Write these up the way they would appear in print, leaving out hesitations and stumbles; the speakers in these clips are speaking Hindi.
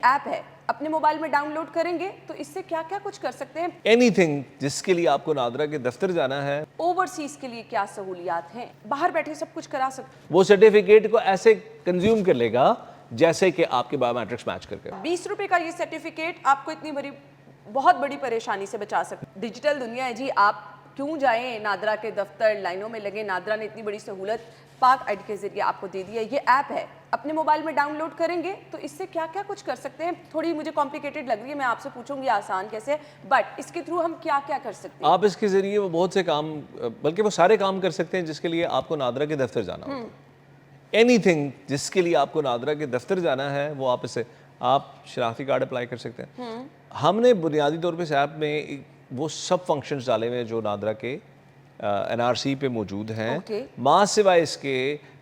ऐप है, अपने मोबाइल में डाउनलोड करेंगे तो इससे क्या क्या कुछ कर सकते हैं। एनीथिंग जिसके लिए आपको नादरा के दफ्तर जाना है, ओवरसीज के लिए क्या सहूलियात हैं, बाहर बैठे सब कुछ करा सकते वो सर्टिफिकेट को ऐसे कंज्यूम कर लेगा जैसे कि आपके बायोमेट्रिक्स मैच करके। हैं। 20 रुपए का ये सर्टिफिकेट आपको इतनी बड़ी बहुत बड़ी परेशानी से बचा सकते। डिजिटल दुनिया है जी, आप क्यों जाएं नादरा के दफ्तर, लाइनों में लगे। नादरा ने इतनी बड़ी सहूलत पाक आईडी के जरिए आपको दे दी है। ये ऐप है, अपने मोबाइल में डाउनलोड करेंगे तो इससे क्या क्या कुछ कर सकते हैं। थोड़ी मुझे कॉम्प्लिकेटेड लग रही है, मैं आपसे पूछूंगी आसान कैसे, बट इसके थ्रू हम क्या क्या कर सकते हैं। आप इसके जरिए वो बहुत से काम, बल्कि वो सारे काम कर सकते हैं जिसके लिए आपको नादरा के दफ्तर जाना होता है। एनीथिंग जिसके लिए आपको नादरा के दफ्तर जाना है, वो आप शनाख्ती कार्ड अप्लाई कर सकते हैं। हमने बुनियादी तौर पे इस ऐप में वो सब फंक्शंस डाले हुए हैं जो नादरा के एनआरसी पे मौजूद हैं। मां सिवाय इसके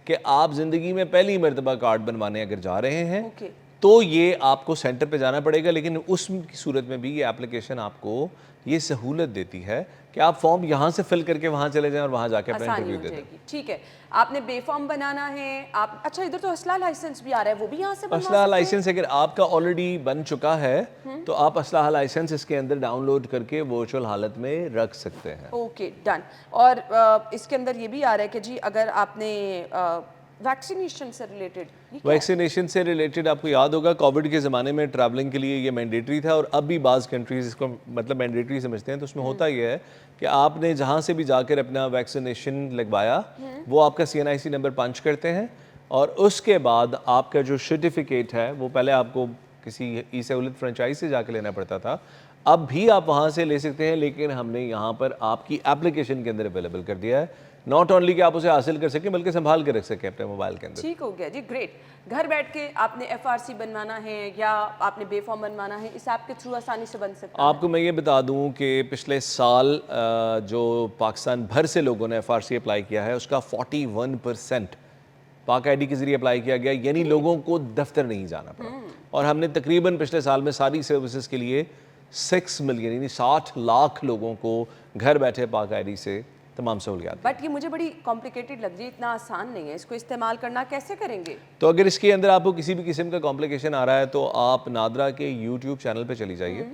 कि आप ज़िंदगी में पहली मरतबा कार्ड बनवाने अगर जा रहे हैं तो ये आपको सेंटर पे जाना पड़ेगा, लेकिन उस सूरत में भी ये एप्लीकेशन आपको ये सहूलत देती है कि आप फॉर्म यहाँ से फिल करके वहाँ चले जाएं और वहाँ जाके अपना इंटरव्यू दे दें। ठीक है, आपने बेफॉर्म बनाना है आप, अच्छा इधर तो असला लाइसेंस भी आ रहा है, वो भी यहाँ से बनवा असला सकते लाइसेंस अगर आपका ऑलरेडी बन चुका है तो आप असला लाइसेंस इसके अंदर डाउनलोड करके वर्चुअल हालत में रख सकते हैं। Okay done. और इसके अंदर ये भी आ रहा है कि जी अगर आपने वैक्सीनेशन से रिलेटेड आपको याद होगा कोविड के ज़माने में ट्रैवलिंग के लिए ये मैंडेटरी था, और अब भी बाज़ कंट्रीज़ इसको मतलब मैंडेटरी समझते हैं। तो उसमें होता ये है कि आपने जहाँ से भी जाकर अपना वैक्सीनेशन लगवाया वो आपका CNIC नंबर पंच करते हैं, और उसके बाद आपका जो सर्टिफिकेट है वो पहले आपको किसी ई सहूलत फ्रेंचाइज से जाकर लेना पड़ता था, अब भी आप वहाँ से ले सकते हैं, लेकिन हमने यहाँ पर आपकी एप्लीकेशन के अंदर अवेलेबल कर दिया है। नॉट ओनली कि आप उसे हासिल कर सकें बल्कि संभाल के रख सकें अपने मोबाइल के अंदर। ठीक हो गया जी, ग्रेट। घर बैठ के आपने FRC बनवाना है या आपने बेफॉर्म बनवाना है, इस ऐप के थ्रू आसानी से बन सकता है। आपको मैं ये बता दूं कि पिछले साल जो पाकिस्तान भर से लोगों ने FRC अप्लाई किया है उसका 41% पाक आईडी के जरिए अप्लाई किया गया, यानी लोगों को दफ्तर नहीं जाना पड़ा। और हमने तकरीबन पिछले साल में सारी सर्विसेज के लिए 6 मिलियन यानी 60 लाख लोगों को घर बैठे पाक आईडी से तमाम सहूलियात। बट ये मुझे बड़ी कॉम्प्लिकेटेड लग रही है, इतना आसान नहीं है, इसको इस्तेमाल करना कैसे करेंगे। तो अगर इसके अंदर आपको किसी भी किस्म का कॉम्प्लिकेशन आ रहा है तो आप नादरा के YouTube चैनल पे चली जाइए,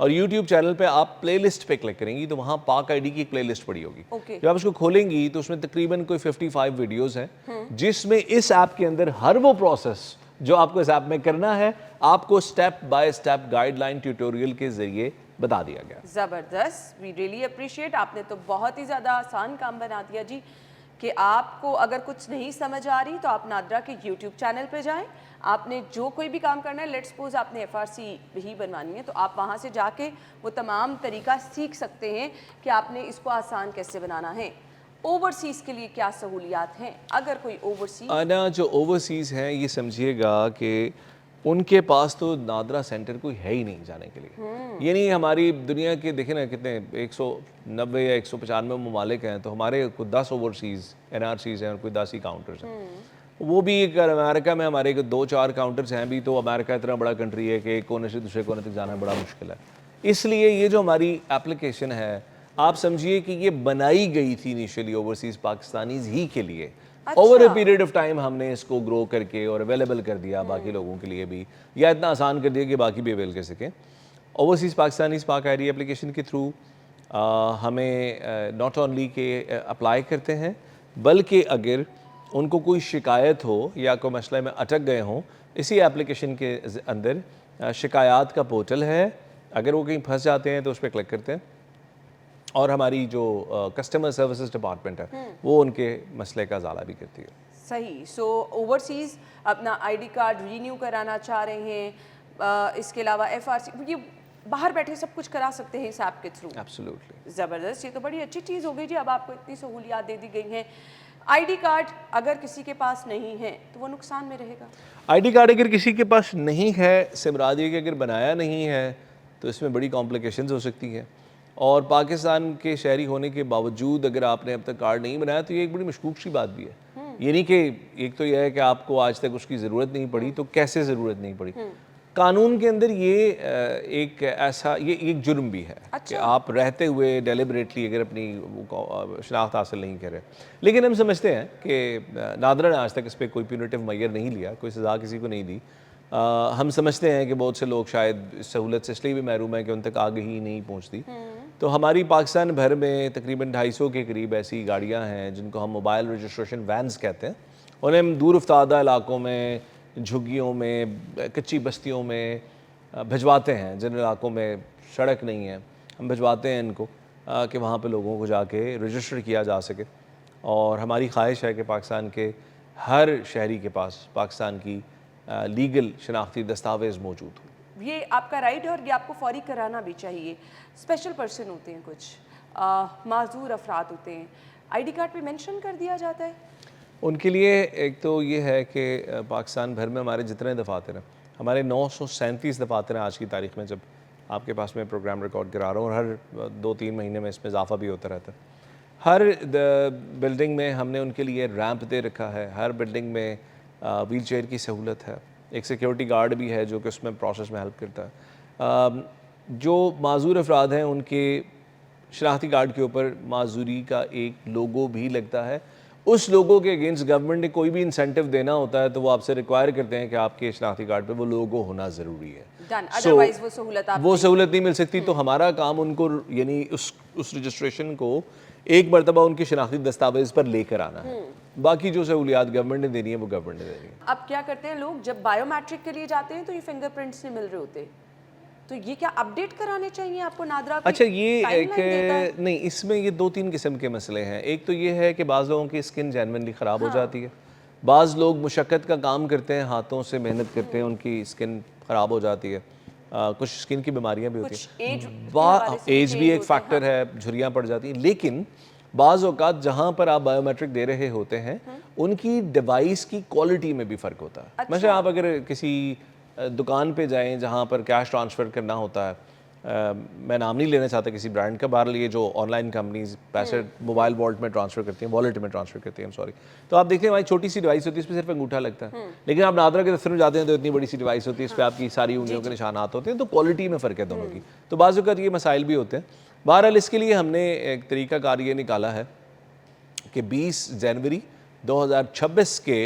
और YouTube चैनल पे आप प्लेलिस्ट पे क्लिक करेंगी तो वहाँ पाक आईडी की एक प्लेलिस्ट पड़ी होगी। जब आप उसको खोलेंगी तो उसमें तकरीबन कोई 55 वीडियोस हैं जिसमें इस ऐप के अंदर हर वो प्रोसेस जो आपको इस ऐप में करना है आपको step by step guideline tutorial के जरिए बता दिया गया। ज़बरदस्त, वी रियली अप्रिशिएट। आपने तो बहुत ही ज़्यादा आसान काम बना दिया जी, कि आपको अगर कुछ नहीं समझ आ रही तो आप नादरा के YouTube चैनल पे जाएं। आपने जो कोई भी काम करना है, लेट्स सपोज आपने FRC ही बनवानी है, तो आप वहाँ से जाके वो तमाम तरीका सीख सकते हैं कि आपने इसको आसान कैसे बनाना है। ओवरसीज़ के लिए क्या सहूलियात हैं, अगर कोई जो ओवरसीज़ हैं ये समझिएगा कि उनके पास तो नादरा सेंटर कोई है ही नहीं जाने के लिए। ये नहीं, हमारी दुनिया के देखें ना कितने 190 या 195 ममालिक हैं, तो हमारे कोई 10 ओवरसीज़ NRCs हैं और कोई 10 ही काउंटर्स हैं। वो भी अगर अमेरिका में हमारे 2-4 काउंटर्स हैं भी, तो अमेरिका इतना बड़ा कंट्री है कि एक कोने से दूसरे कोने तक जाना बड़ा मुश्किल है। इसलिए ये जो हमारी एप्लीकेशन है, आप समझिए कि ये बनाई गई थी इनिशियली ओवरसीज़ पाकिस्तानीज़ ही के लिए। Over a period of time हमने इसको ग्रो करके और अवेलेबल कर दिया बाकी लोगों के लिए भी, या इतना आसान कर दिया कि बाकी भी अवेल कर सकें। ओवरसीज़ पाकिस्तानीज़ पाक आईडी एप्लीकेशन के थ्रू हमें नॉट ओनली के अप्लाई करते हैं, बल्कि अगर उनको कोई शिकायत हो या कोई मसले में अटक गए हों, इसी एप्लीकेशन के अंदर शिकायत का पोर्टल है, अगर वो कहीं फंस जाते हैं तो उस पर क्लिक करते हैं और हमारी जो कस्टमर सर्विसेज डिपार्टमेंट है वो उनके मसले का ज़ाला भी करती है। सही। सो ओवरसीज़ अपना ID कार्ड रीन्यू कराना चाह रहे हैं, इसके अलावा FRC, ये बाहर बैठे सब कुछ करा सकते हैं इस ऐप के थ्रू। एब्सोल्युटली ज़बरदस्त, ये तो बड़ी अच्छी चीज़ हो गई जी। अब आपको इतनी सहूलियात दे दी गई हैं। ID कार्ड अगर किसी के पास नहीं है तो वो नुकसान में रहेगा। ID कार्ड अगर किसी के पास नहीं है, सिमरादी के अगर बनाया नहीं है, तो इसमें बड़ी कॉम्प्लिकेशंस हो सकती है। और पाकिस्तान के शहरी होने के बावजूद अगर आपने अब तक कार्ड नहीं बनाया तो ये एक बड़ी मशकूक सी बात भी है। ये नहीं कि एक तो यह है कि आपको आज तक उसकी ज़रूरत नहीं पड़ी, तो कैसे ज़रूरत नहीं पड़ी। कानून के अंदर ये एक ऐसा ये एक जुर्म भी है कि आप रहते हुए डेलिबरेटली अगर अपनी शनाख्त हासिल नहीं करें। लेकिन हम समझते हैं कि नादरा ने आज तक इस पर कोई प्यूनिटिव मैयर नहीं लिया, कोई सज़ा किसी को नहीं दी, हम समझते हैं कि बहुत से लोग शायद इस सहूलत से इसलिए भी महरूम हैं कि उन तक आगे ही नहीं पहुंचती। तो हमारी पाकिस्तान भर में तकरीबन 250 के करीब ऐसी गाड़ियां हैं जिनको हम मोबाइल रजिस्ट्रेशन वैन्स कहते हैं। उन्हें हम दूर अफ्तादा इलाकों में, झुग्गियों में, कच्ची बस्तियों में भिजवाते हैं। जिन इलाकों में सड़क नहीं है हम भिजवाते हैं इनको कि वहाँ पे लोगों को जाके रजिस्टर किया जा सके। और हमारी ख्वाहिश है कि पाकिस्तान के हर शहरी के पास पाकिस्तान की लीगल शनाख्ती दस्तावेज़ मौजूद हो। ये आपका राइट है और ये आपको फौरी कराना भी चाहिए। स्पेशल पर्सन होते हैं कुछ, माजूर अफराद होते हैं, आईडी कार्ड पे मेंशन कर दिया जाता है। उनके लिए एक तो ये है कि पाकिस्तान भर में हमारे जितने दफातर हैं, हमारे 937 दफातर हैं आज की तारीख में, जब आपके पास मैं प्रोग्राम रिकॉर्ड करा रहा हूँ, और हर 2-3 महीने में इसमें इजाफा भी होता रहता है। हर बिल्डिंग में हमने उनके लिए रैंप दे रखा है, हर बिल्डिंग में व्हील चेयर की सहूलत है, एक सिक्योरिटी गार्ड भी है जो कि उसमें प्रोसेस में हेल्प करता है। जो माजूर अफराद हैं उनके शनाख्ती कार्ड के ऊपर माजूरी का एक लोगो भी लगता है। उस लोगो के अगेंस्ट गवर्नमेंट ने कोई भी इंसेंटिव देना होता है तो वो आपसे रिक्वायर करते हैं कि आपके शनाख्ती कार्ड पे वो लोगो होना ज़रूरी है। अदरवाइज वो सहूलत नहीं मिल सकती। तो हमारा काम उनको यानी उस रजिस्ट्रेशन को एक मरतबा उनकी शनाख्ती दस्तावेज पर लेकर आना है। बाकी जो सहूलियात गवर्नमेंट ने देनी है वो गवर्नमेंट ने देनी है। अब क्या करते हैं लोग, जब बायोमेट्रिक के लिए जाते हैं तो ये फिंगरप्रिंट्स नहीं मिल रहे होते, तो ये क्या अपडेट कराने चाहिए आपको नादरा? अच्छा, ये एक नहीं, इसमें ये 2-3 किस्म के मसले हैं। एक तो ये है कि बाज़ लोगों की स्किन जेन्युइनली ख़राब हो जाती है, बाज़ लोग मुशक्क़त का काम करते हैं, हाथों से मेहनत करते हैं, उनकी स्किन ख़राब हो जाती है। कुछ स्किन की बीमारियां भी होती हैं, एज भी एक फैक्टर है, झुर्रियाँ पड़ जाती हैं। लेकिन बाज़ औक़ात जहाँ पर आप बायोमेट्रिक दे रहे होते हैं उनकी डिवाइस की क्वालिटी में भी फ़र्क होता है। अच्छा। मतलब आप अगर किसी दुकान पे जाएं जहाँ पर कैश ट्रांसफ़र करना होता है, मैं नाम नहीं लेना चाहता किसी ब्रांड का, बाहर लिए जो ऑनलाइन कंपनीज पैसे मोबाइल वॉलेट में ट्रांसफ़र करती हैं, वॉलेट में ट्रांसफ़र करती हैं, सॉरी, तो आप देखते हैं हमारी छोटी सी डिवाइस होती है, इसमें सिर्फ अंगूठा लगता है। लेकिन आप नादरा के दफ्तर में जाते हैं तो इतनी बड़ी सी डिवाइस होती है, इस पर आपकी सारी उंगलियों के निशानात होते हैं, तो क्वालिटी में फ़र्क है दोनों की। तो बाज़ औक़ात ये मसाइल भी होते हैं। बहरहाल इसके लिए हमने एक तरीक़ाकार ये निकाला है कि 20 जनवरी 2026 के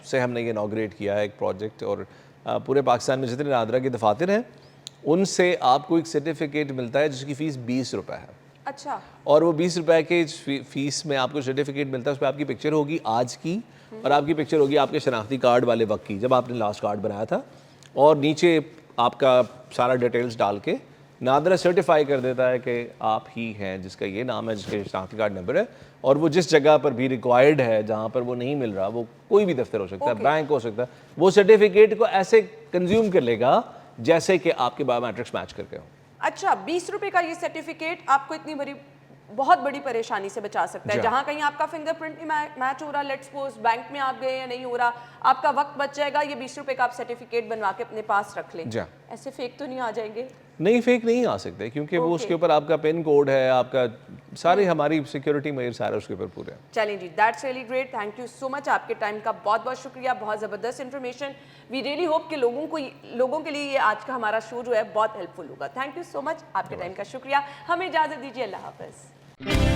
से हमने ये इनॉग्रेट किया है एक प्रोजेक्ट, और पूरे पाकिस्तान में जितने नादरा के दफातर हैं उनसे आपको एक सर्टिफिकेट मिलता है जिसकी फ़ीस 20 रुपये है। अच्छा। और वो 20 रुपये के फ़ीस में आपको सर्टिफिकेट मिलता है, उस पर आपकी पिक्चर होगी आज की, और आपकी पिक्चर होगी आपके शनाख्ती कार्ड वाले वक्त की, जब आपने लास्ट कार्ड बनाया था, और नीचे आपका सारा डिटेल्स डाल के नादरा सर्टिफाई कर देता है कि आप ही हैं जिसका ये नाम है, जिसके शनाख्ती कार्ड नंबर है, और वो जिस जगह पर भी रिक्वायर्ड है, जहाँ पर वो नहीं मिल रहा, वो कोई भी दफ्तर हो सकता है, बैंक हो सकता है, वो सर्टिफिकेट को ऐसे कंज्यूम कर लेगा जैसे कि आपके बायोमेट्रिक्स मैच करके हो। अच्छा, 20 रुपए का ये सर्टिफिकेट आपको इतनी बड़ी बहुत बड़ी परेशानी से बचा सकता है। जहां कहीं आपका फिंगरप्रिंट नहीं मैच हो रहा, लेट्स सपोज बैंक में आप गए या नहीं हो रहा, आपका वक्त बच जाएगा, ये 20 रुपए का आप सर्टिफिकेट बनवा के अपने पास रख लें। ऐसे फेक तो नहीं आ जाएंगे? नहीं, फेक नहीं आ सकते, क्योंकि वो उसके ऊपर आपका पिन कोड है, आपका सारे हमारी सिक्योरिटी मेजर सारे उसके ऊपर पूरे हैं। चलें जी, that's really great, thank you so much, आपके टाइम का बहुत बहुत शुक्रिया, बहुत ज़बरदस्त इन्फॉर्मेशन। वी रियली होप कि लोगों के लिए ये आज का हमारा शो जो है बहुत हेल्पफुल होगा। थैंक यू सो मच, आपके टाइम का शुक्रिया। हमें इजाज़त दीजिए, अल्लाह हाफ़िज़।